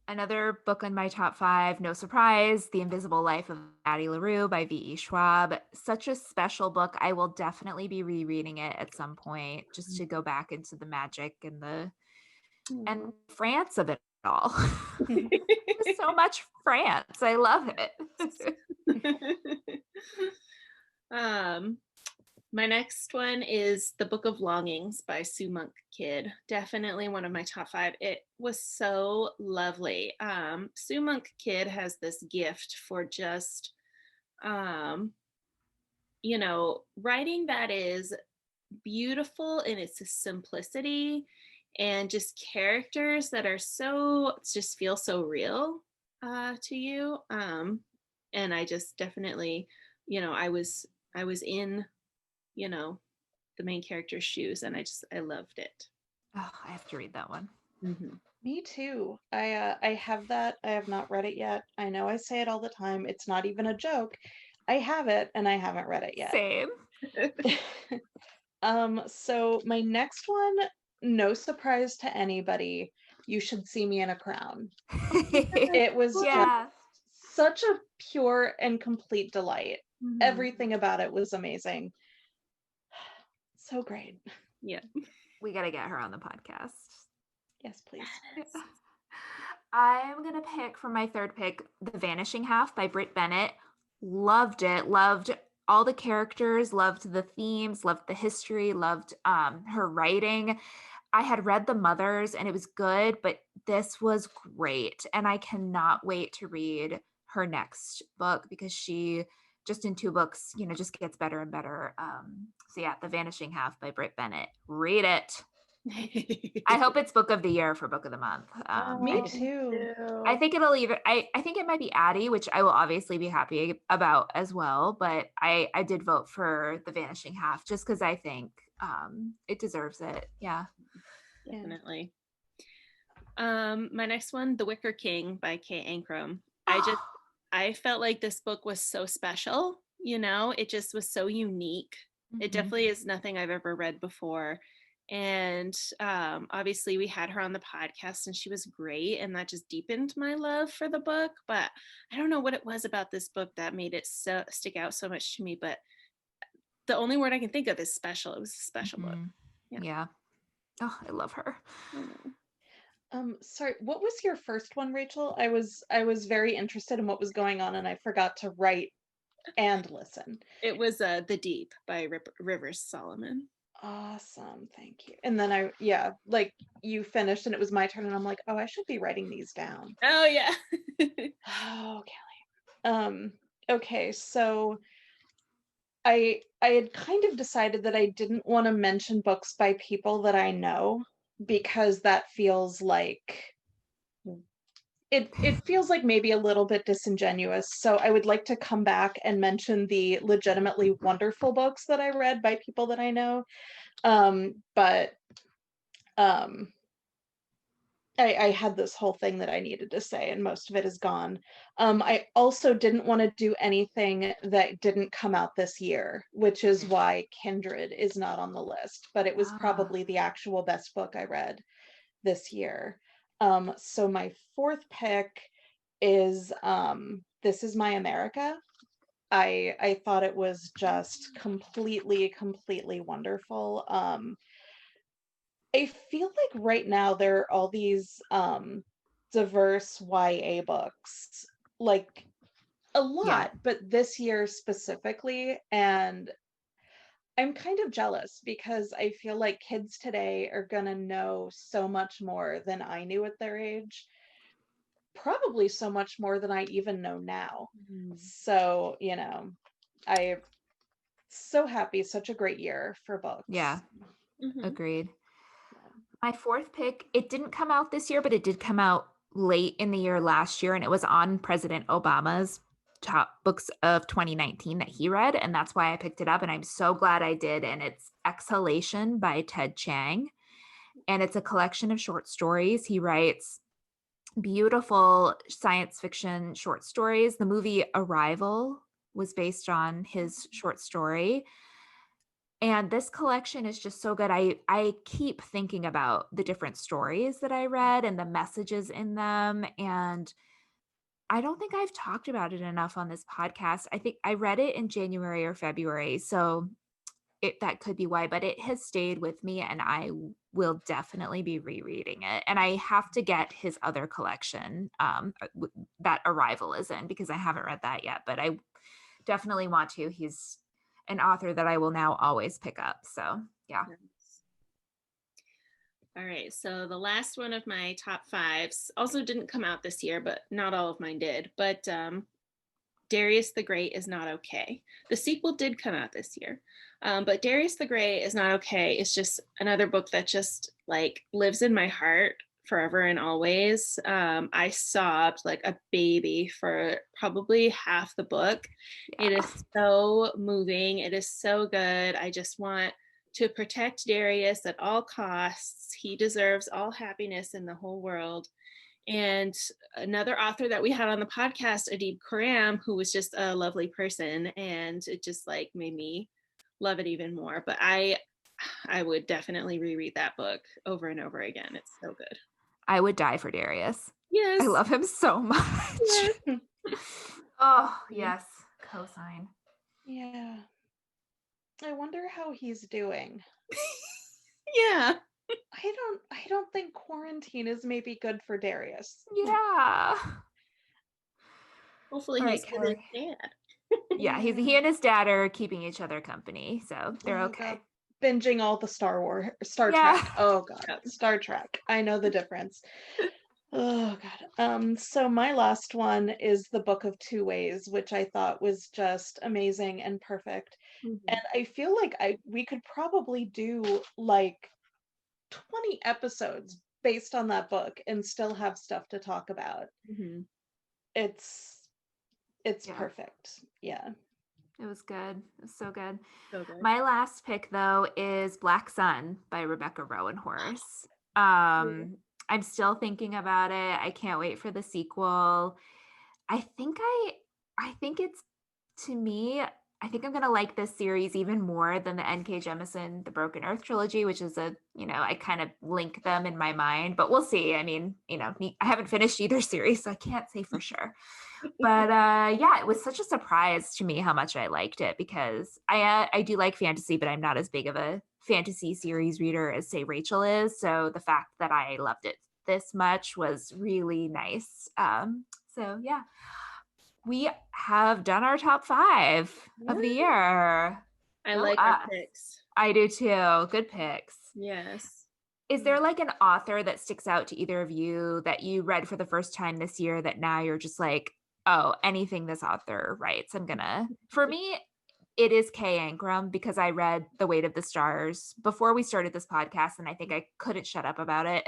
Another book in my top 5, no surprise, The Invisible Life of Addie LaRue by V.E. Schwab. Such a special book. I will definitely be rereading it at some point just to go back into the magic and and France of it all. So much France. I love it. My next one is The Book of Longings by Sue Monk Kidd. Definitely one of my top 5. It was so lovely. Sue Monk Kidd has this gift for just, writing that is beautiful in its simplicity, and just characters that are just feel so real to you. And I just definitely, I was in the main character's shoes, and I loved it. Oh, I have to read that one. Mm-hmm. Me too. I have that. I have not read it yet. I know I say it all the time. It's not even a joke. I have it and I haven't read it yet. Same. So my next one, no surprise to anybody, You Should See Me in a Crown. It was just Yeah. such a pure and complete delight. Mhm. Everything about it was amazing. So great. Yeah. We got to get her on the podcast. Yes, please. I'm going to pick for my third pick, The Vanishing Half by Britt Bennett. Loved it. Loved all the characters, loved the themes, loved the history, loved her writing. I had read The Mothers and it was good, but this was great. And I cannot wait to read her next book because she just in 2 books, just gets better and better. So yeah, The Vanishing Half by Britt Bennett. Read it. I hope it's book of the year for book of the month. Me too. I think it'll either I think it might be Addie, which I will obviously be happy about as well, but I did vote for The Vanishing Half just because I think it deserves it. Yeah. Definitely. My next one, The Wicker King by Kay Ancrum. I felt like this book was so special, it just was so unique. It definitely is nothing I've ever read before. And obviously we had her on the podcast and she was great, and that just deepened my love for the book. But I don't know what it was about this book that made it so stick out so much to me, but the only word I can think of is special. It was a special book. Yeah. Oh, I love her. Sorry, what was your first one, Rachel? I was very interested in what was going on and I forgot to write and listen. It was The Deep by Rivers Solomon. Awesome, thank you. And then you finished and it was my turn and I'm like, oh, I should be writing these down. Oh yeah. Oh, Kelly. Okay, so I had kind of decided that I didn't want to mention books by people that I know because that feels like it feels like maybe a little bit disingenuous. So I would like to come back and mention the legitimately wonderful books that I read by people that I know. But I had this whole thing that I needed to say, and most of it is gone. I also didn't want to do anything that didn't come out this year, which is why Kindred is not on the list, but it was probably the actual best book I read this year. So my fourth pick is This Is My America. I thought it was just completely wonderful. I feel like right now there are all these diverse YA books, like a lot, but this year specifically, and I'm kind of jealous because I feel like kids today are gonna know so much more than I knew at their age. Probably so much more than I even know now. So, I'm so happy, such a great year for books. Yeah. Agreed. My fourth pick, it didn't come out this year, but it did come out late in the year last year, and it was on President Obama's top books of 2019 that he read, and that's why I picked it up, and I'm so glad I did. And it's Exhalation by Ted Chiang, and it's a collection of short stories. He writes beautiful science fiction short stories. The movie Arrival was based on his short story. And this collection is just so good. I keep thinking about the different stories that I read and the messages in them. And I don't think I've talked about it enough on this podcast. I think I read it in January or February. So that could be why, but it has stayed with me and I will definitely be rereading it. And I have to get his other collection that Arrival is in because I haven't read that yet, but I definitely want to. He's an author that I will now always pick up. So yeah. All right. So the last one of my top fives also didn't come out this year, but not all of mine did. But Darius the Great is Not Okay. The sequel did come out this year. But Darius the Great is Not Okay. It's just another book that just like lives in my heart forever and always. I sobbed like a baby for probably half the book. Yeah. It is so moving. It is so good. I just want to protect Darius at all costs. He deserves all happiness in the whole world. And another author that we had on the podcast, Adib Khorram, who was just a lovely person, and it just like made me love it even more. But I would definitely reread that book over and over again. It's so good. I would die for Darius. Yes. I love him so much. Yes. Oh, yes. Cosign. Yeah. I wonder how he's doing. Yeah. I don't think quarantine is maybe good for Darius. Yeah. Hopefully All he's right, with his dad. Yeah, he and his dad are keeping each other company, so they're okay. God. Binging all the Star Yeah. Trek. Oh God, Star Trek. I know the difference. Oh God. So my last one is The Book of Two Ways, which I thought was just amazing and perfect. And I feel like we could probably do like 20 episodes based on that book and still have stuff to talk about. It's perfect. Yeah. It was good. It was so good. So good. My last pick, though, is Black Sun by Rebecca Roanhorse. I'm still thinking about it. I can't wait for the sequel. I think it's, to me, I think I'm going to like this series even more than the N.K. Jemisin, The Broken Earth trilogy, which is I kind of link them in my mind, but we'll see. I mean, I haven't finished either series, so I can't say for sure. But yeah, it was such a surprise to me how much I liked it, because I do like fantasy, but I'm not as big of a fantasy series reader as, say, Rachael is. So the fact that I loved it this much was really nice. So yeah, we have done our top 5 of the year. I like our picks. I do too. Good picks. Yes. Is there like an author that sticks out to either of you that you read for the first time this year that now you're just like, oh, anything this author writes, for me, it is Kay Ankrum, because I read The Weight of the Stars before we started this podcast, and I think I couldn't shut up about it.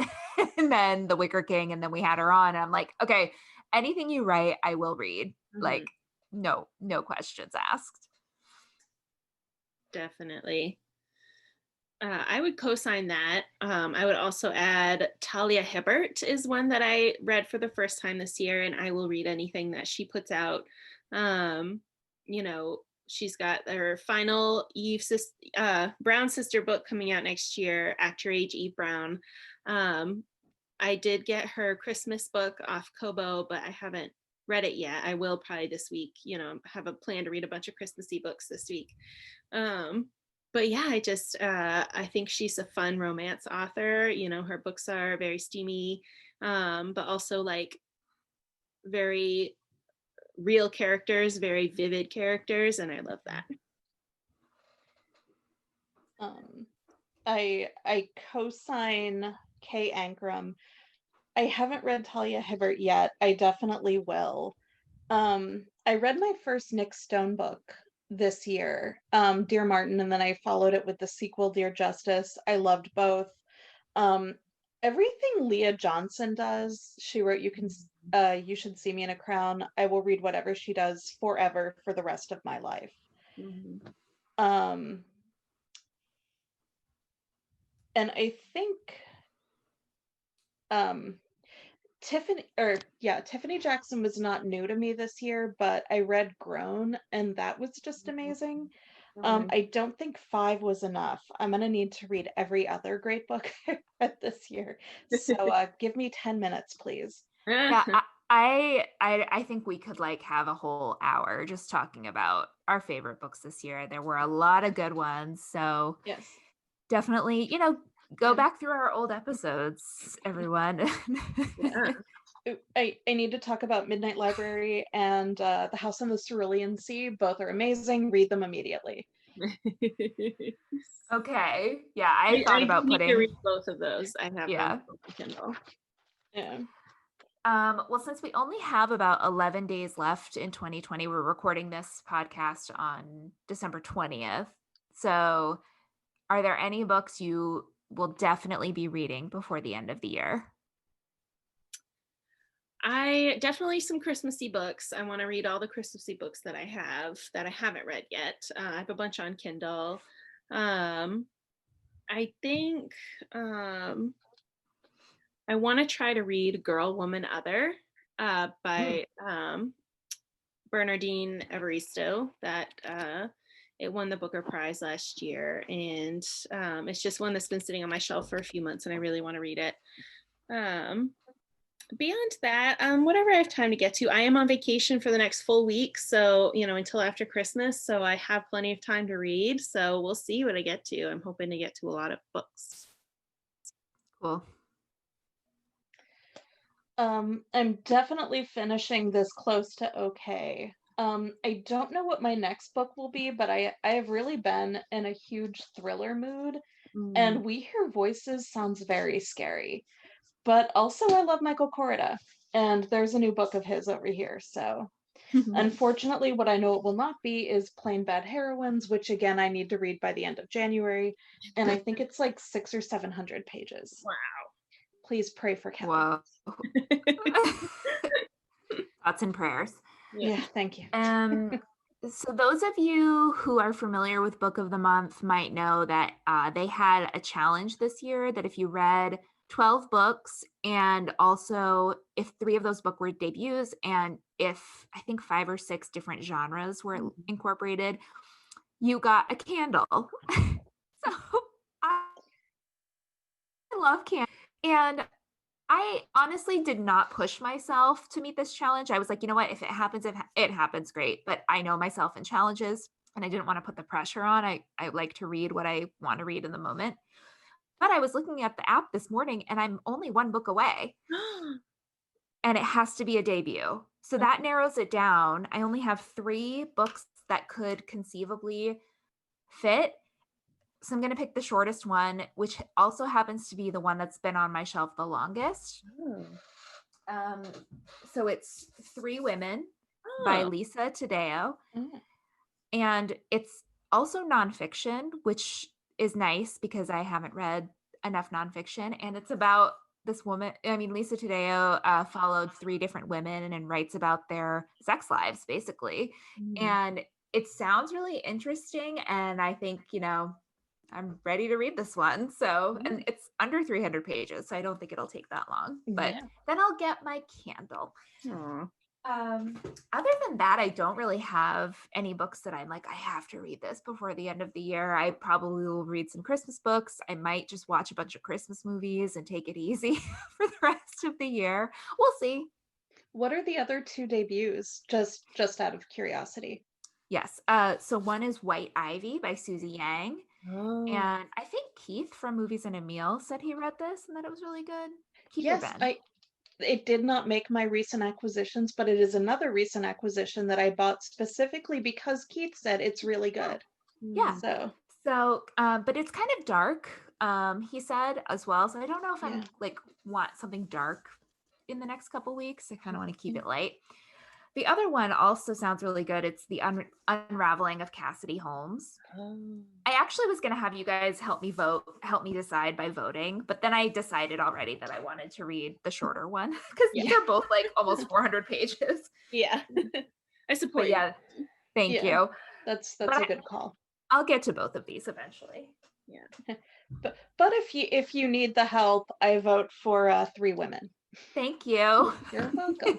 And then The Wicker King, and then we had her on, and I'm like, okay, anything you write, I will read. Like, no questions asked. Definitely. I would co-sign that. I would also add Talia Hibbert is one that I read for the first time this year, and I will read anything that she puts out. She's got her final Brown sister book coming out next year, Act Your Age, Eve Brown. I did get her Christmas book off Kobo, but I haven't read it yet. I will probably this week, have a plan to read a bunch of Christmassy books this week. But yeah, I think she's a fun romance author. Her books are very steamy, but also like very real characters, very vivid characters, and I love that. I co-sign Kay Ankrum. I haven't read Talia Hibbert yet. I definitely will. I read my first Nick Stone book this year, Dear Martin, and then I followed it with the sequel, Dear Justice. I loved both. Everything Leah Johnson does, she wrote You Should See Me in a Crown. I will read whatever she does forever for the rest of my life. And I think Tiffany Jackson was not new to me this year, but I read Grown, and that was just amazing. I don't think 5 was enough. I'm gonna need to read every other great book I read this year. So give me 10 minutes, please. Yeah, I think we could like have a whole hour just talking about our favorite books this year. There were a lot of good ones, so yes, definitely, go back through our old episodes, everyone. I need to talk about Midnight Library and The House on the Cerulean Sea. Both are amazing. Read them immediately. Okay. Yeah, I thought about need putting to read both of those. I have them on Kindle. Yeah. Well, since we only have about 11 days left in 2020, we're recording this podcast on December 20th. So are there any books you will definitely be reading before the end of the year? I definitely some Christmassy books. I want to read all the Christmassy books that I haven't read yet. I have a bunch on Kindle. I think I want to try to read Girl, Woman, Other by Bernardine Evaristo. That it won the Booker Prize last year, and it's just one that's been sitting on my shelf for a few months, and I really want to read it. Beyond that, whatever I have time to get to. I am on vacation for the next full week, so until after Christmas, so I have plenty of time to read. So we'll see what I get to. I'm hoping to get to a lot of books. Cool. I'm definitely finishing this close to okay. I don't know what my next book will be, but I have really been in a huge thriller mood, and We Hear Voices sounds very scary. But also I love Michael Koryta, and there's a new book of his over here, so unfortunately what I know it will not be is Plain Bad Heroines, which again I need to read by the end of January, and I think it's like 600 or 700 pages. Wow. Please pray for Kelly. Wow. Thoughts and prayers. Yeah, thank you. So those of you who are familiar with Book of the Month might know that they had a challenge this year that if you read 12 books, and also if 3 of those books were debuts, and if I think 5 or 6 different genres were incorporated, you got a candle. So I love candles. And I honestly did not push myself to meet this challenge. I was like, you know what, if it happens, it happens, great. But I know myself in challenges, and I didn't want to put the pressure on. I like to read what I want to read in the moment. But I was looking at the app this morning, and I'm only 1 book away. And it has to be a debut. So that narrows it down. I only have 3 books that could conceivably fit. So I'm going to pick the shortest one, which also happens to be the one that's been on my shelf the longest. So it's 3 Women by Leesa Tadeo. And it's also nonfiction, which is nice because I haven't read enough nonfiction. And it's about this woman. I mean, Leesa Tadeo followed 3 different women and writes about their sex lives, basically. And it sounds really interesting. And I think, I'm ready to read this one. So, and it's under 300 pages, so I don't think it'll take that long. But then I'll get my candle. Other than that, I don't really have any books that I'm like, I have to read this before the end of the year. I probably will read some Christmas books. I might just watch a bunch of Christmas movies and take it easy for the rest of the year. We'll see. What are the other 2 debuts? Just out of curiosity. Yes. So one is White Ivy by Susie Yang. And I think Keith from Movies and a Meal said he read this and that it was really good. Keith yes, it did not make my recent acquisitions, but it is another recent acquisition that I bought specifically because Keith said it's really good. Yeah. So, but it's kind of dark, he said as well. So I don't know if I'm like want something dark in the next couple weeks. I kind of want to keep it light. The other one also sounds really good. It's The Unraveling of Cassidy Holmes. I actually was going to have you guys help me decide by voting, but then I decided already that I wanted to read the shorter one because these are both like almost 400 pages. Yeah. I support you. Yeah. Thank you. That's a good call. I'll get to both of these eventually. Yeah. But if you need the help, I vote for 3 Women. Thank you. You're welcome.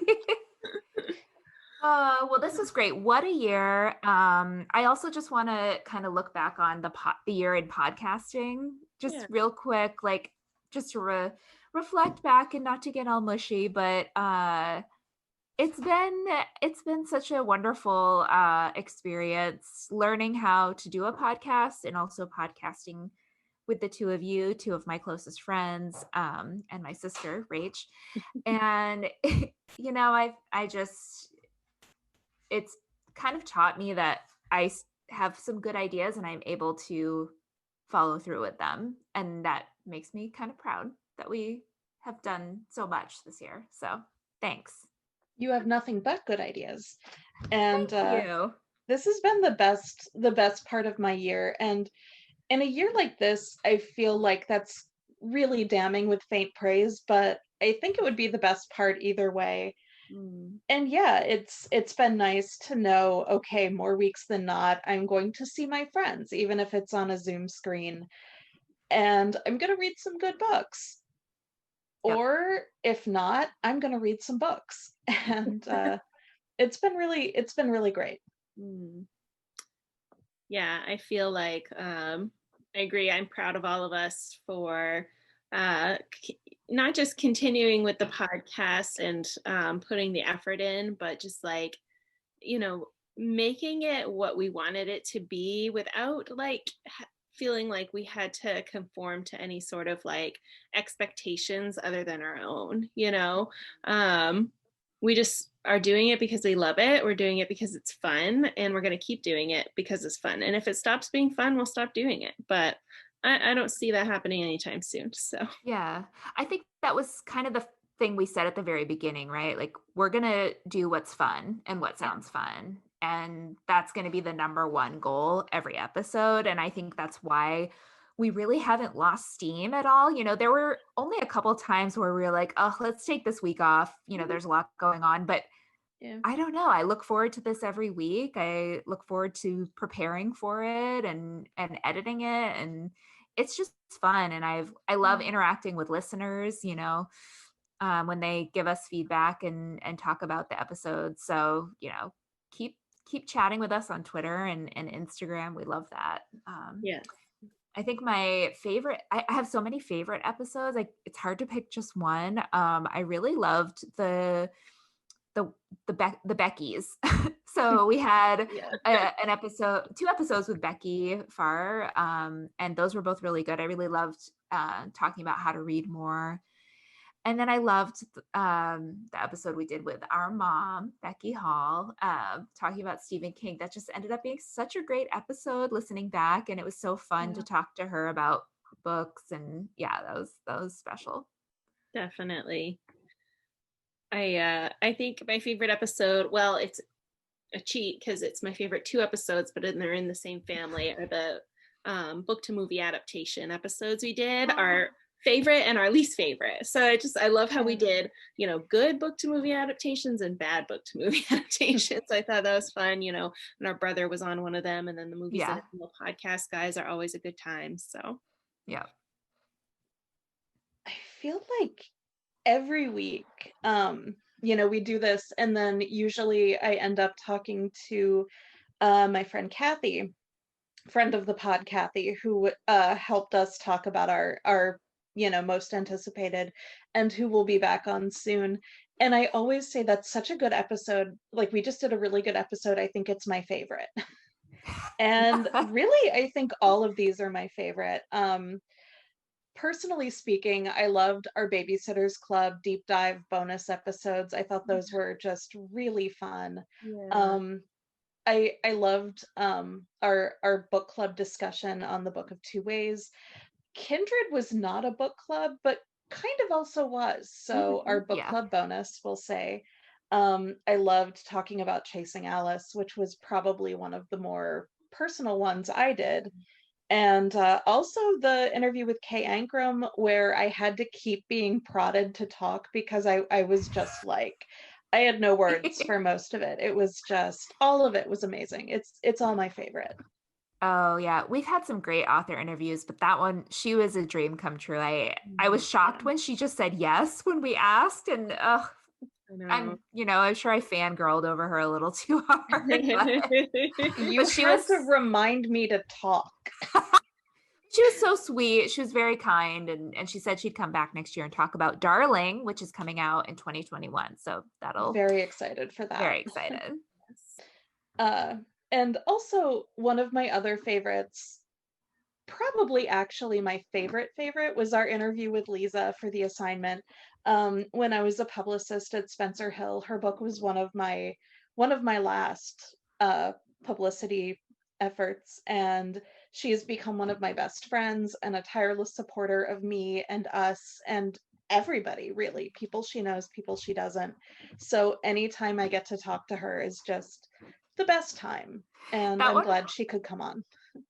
Well, this was great. What a year. I also just want to kind of look back on the year in podcasting, just real quick, like just to reflect back and not to get all mushy, but it's been such a wonderful experience learning how to do a podcast and also podcasting with the 2 of you, 2 of my closest friends, and my sister, Rach. And, it's kind of taught me that I have some good ideas and I'm able to follow through with them. And that makes me kind of proud that we have done so much this year. So thanks. You have nothing but good ideas. And Thank you. This has been the best part of my year. And in a year like this, I feel like that's really damning with faint praise, but I think it would be the best part either way. And yeah, it's been nice to know, okay, more weeks than not, I'm going to see my friends, even if it's on a Zoom screen. and I'm going to read some good books. Yep. Or if not, I'm going to read some books. And it's been really great. Yeah, I feel like I agree. I'm proud of all of us for not just continuing with the podcast and putting the effort in, but just like, making it what we wanted it to be without like feeling like we had to conform to any sort of like expectations other than our own. We just are doing it because we love it. We're doing it because it's fun, and we're going to keep doing it because it's fun. And if it stops being fun, we'll stop doing it. But I don't see that happening anytime soon. So yeah, I think that was kind of the thing we said at the very beginning, right? Like, we're going to do what's fun and what sounds fun. And that's going to be the number one goal every episode. And I think that's why we really haven't lost steam at all. There were only a couple times where we were like, oh, let's take this week off. There's a lot going on, but Yeah. I don't know. I look forward to this every week. I look forward to preparing for it and editing it. And it's just fun. And I love interacting with listeners, when they give us feedback and talk about the episodes. So, keep chatting with us on Twitter and Instagram. We love that. yeah. I think my favorite, I have so many favorite episodes. Like, it's hard to pick just one. I really loved the Beckys. So we had two episodes with Becky Farr, and those were both really good. I really loved talking about how to read more. And then I loved the episode we did with our mom, Becky Hall, talking about Stephen King. That just ended up being such a great episode listening back. And it was so fun to talk to her about books. And yeah, that was special. Definitely. I think my favorite episode, well, it's a cheat because it's my favorite 2 episodes, but they're in the same family, are the book to movie adaptation episodes we did. Our favorite and our least favorite. So I love how we did, good book to movie adaptations and bad book to movie adaptations. I thought that was fun, and our brother was on one of them, and then the movies and the podcast guys are always a good time. So yeah. I feel like every week, we do this, and then usually I end up talking to my friend Kathy, friend of the pod Kathy, who helped us talk about our most anticipated, and who will be back on soon. And I always say that's such a good episode. Like, we just did a really good episode. I think it's my favorite. And really, I think all of these are my favorite. Personally speaking, I loved our Babysitters Club deep dive bonus episodes. I thought those were just really fun. I loved our book club discussion on the Book of Two Ways. Kindred was not a book club, but kind of also was. So our book club bonus, we'll say. I loved talking about Chasing Alice, which was probably one of the more personal ones I did. And also the interview with Kay Ankrum, where I had to keep being prodded to talk because I was just like, I had no words for most of it. It was just, all of it was amazing. It's all my favorite. Oh yeah, we've had some great author interviews, but that one, she was a dream come true. I was shocked when she just said yes when we asked, and I'm sure I fangirled over her a little too hard. You had to remind me to talk. She was so sweet. She was very kind, and she said she'd come back next year and talk about Darling, which is coming out in 2021. So very excited for that. Very excited. And also one of my other favorites, probably actually my favorite, was our interview with Leesa for The Assignment. When I was a publicist at Spencer Hill, her book was one of my last publicity efforts, and she has become one of my best friends and a tireless supporter of me and us and everybody, really, people she knows, people she doesn't. So anytime I get to talk to her is just the best time, and I'm glad she could come on.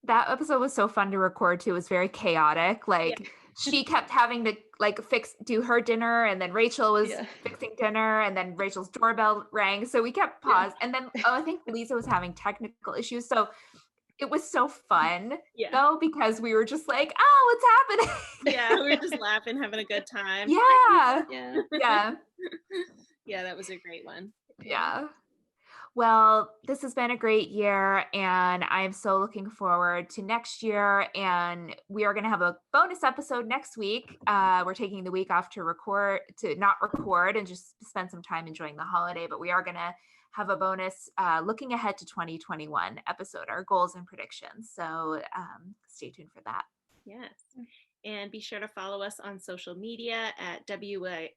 That episode was so fun to record too. It was very chaotic. She kept having to do her dinner, and then Rachael was fixing dinner, and then Rachel's doorbell rang, so we kept paused. And then I think Leesa was having technical issues, so it was so fun Yeah. though, because we were just like, oh, what's happening? Yeah, we were just laughing, having a good time. Yeah. Yeah. Yeah. Yeah, that was a great one. Yeah. Well, this has been a great year, and I'm so looking forward to next year. And we are going to have a bonus episode next week. We're taking the week off to not record and just spend some time enjoying the holiday. But we are going to have a bonus looking ahead to 2021 episode, our goals and predictions. So stay tuned for that. Yes. And be sure to follow us on social media at WYSR_podcast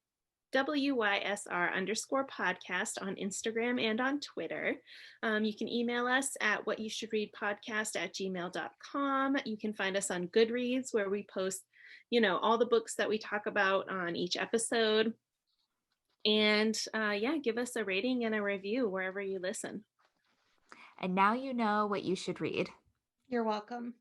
on Instagram and on Twitter. You can email us at whatyoushouldreadpodcast@gmail.com. You can find us on Goodreads, where we post, all the books that we talk about on each episode. And give us a rating and a review wherever you listen. And now you know what you should read. You're welcome.